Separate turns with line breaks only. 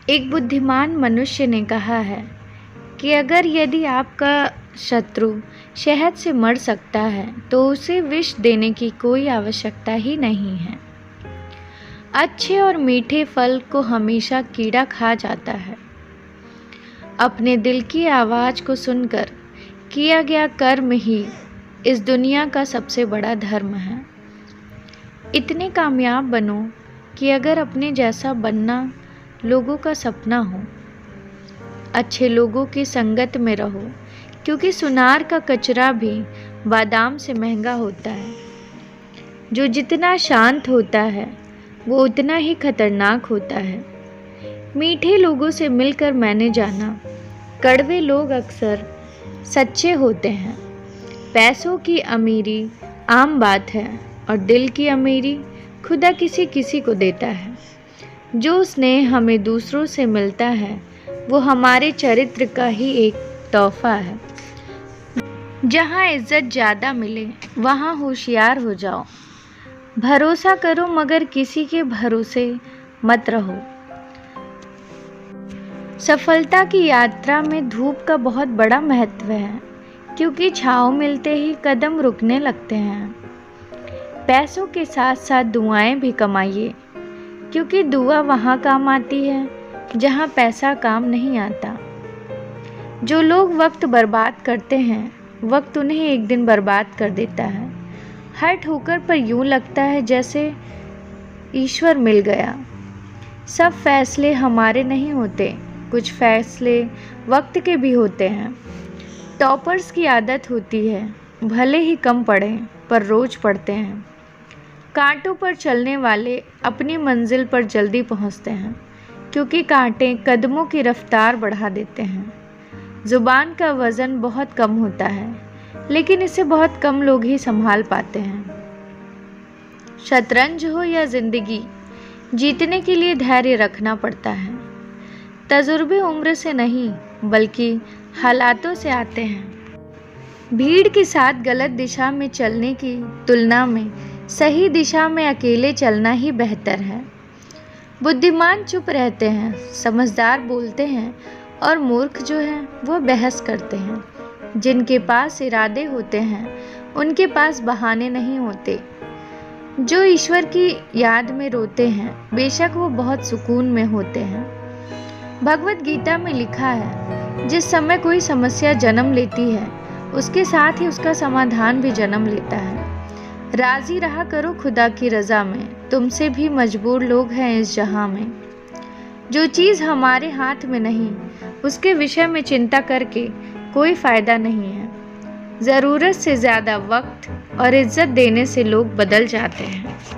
एक बुद्धिमान मनुष्य ने कहा है कि यदि आपका शत्रु शहद से मर सकता है तो उसे विष देने की कोई आवश्यकता ही नहीं है। अच्छे और मीठे फल को हमेशा कीड़ा खा जाता है। अपने दिल की आवाज़ को सुनकर किया गया कर्म ही इस दुनिया का सबसे बड़ा धर्म है। इतने कामयाब बनो कि अगर अपने जैसा बनना लोगों का सपना हो। अच्छे लोगों की संगत में रहो, क्योंकि सुनार का कचरा भी बादाम से महंगा होता है। जो जितना शांत होता है वो उतना ही खतरनाक होता है। मीठे लोगों से मिलकर मैंने जाना, कड़वे लोग अक्सर सच्चे होते हैं। पैसों की अमीरी आम बात है और दिल की अमीरी खुदा किसी किसी को देता है। जो स्नेह हमें दूसरों से मिलता है वो हमारे चरित्र का ही एक तोहफा है। जहाँ इज्जत ज़्यादा मिले वहाँ होशियार हो जाओ। भरोसा करो मगर किसी के भरोसे मत रहो। सफलता की यात्रा में धूप का बहुत बड़ा महत्व है, क्योंकि छाँव मिलते ही कदम रुकने लगते हैं। पैसों के साथ साथ दुआएं भी कमाइए, क्योंकि दुआ वहाँ काम आती है जहाँ पैसा काम नहीं आता। जो लोग वक्त बर्बाद करते हैं, वक्त उन्हें एक दिन बर्बाद कर देता है। हर ठोकर पर यूँ लगता है जैसे ईश्वर मिल गया। सब फैसले हमारे नहीं होते, कुछ फैसले वक्त के भी होते हैं। टॉपर्स की आदत होती है भले ही कम पढ़ें पर रोज़ पढ़ते हैं। कांटों पर चलने वाले अपनी मंजिल पर जल्दी पहुंचते हैं, क्योंकि कांटे कदमों की रफ्तार बढ़ा देते हैं। ज़ुबान का वज़न बहुत कम होता है, लेकिन इसे बहुत कम लोग ही संभाल पाते हैं। शतरंज हो या ज़िंदगी, जीतने के लिए धैर्य रखना पड़ता है। तजुर्बे उम्र से नहीं बल्कि हालातों से आते हैं। भीड़ के साथ गलत दिशा में चलने की तुलना में सही दिशा में अकेले चलना ही बेहतर है। बुद्धिमान चुप रहते हैं, समझदार बोलते हैं और मूर्ख जो हैं वो बहस करते हैं। जिनके पास इरादे होते हैं उनके पास बहाने नहीं होते। जो ईश्वर की याद में रोते हैं बेशक वो बहुत सुकून में होते हैं। भगवत गीता में लिखा है, जिस समय कोई समस्या जन्म लेती है उसके साथ ही उसका समाधान भी जन्म लेता है। राजी रहा करो खुदा की रज़ा में, तुमसे भी मजबूर लोग हैं इस जहां में। जो चीज़ हमारे हाथ में नहीं उसके विषय में चिंता करके कोई फ़ायदा नहीं है। ज़रूरत से ज़्यादा वक्त और इज्जत देने से लोग बदल जाते हैं।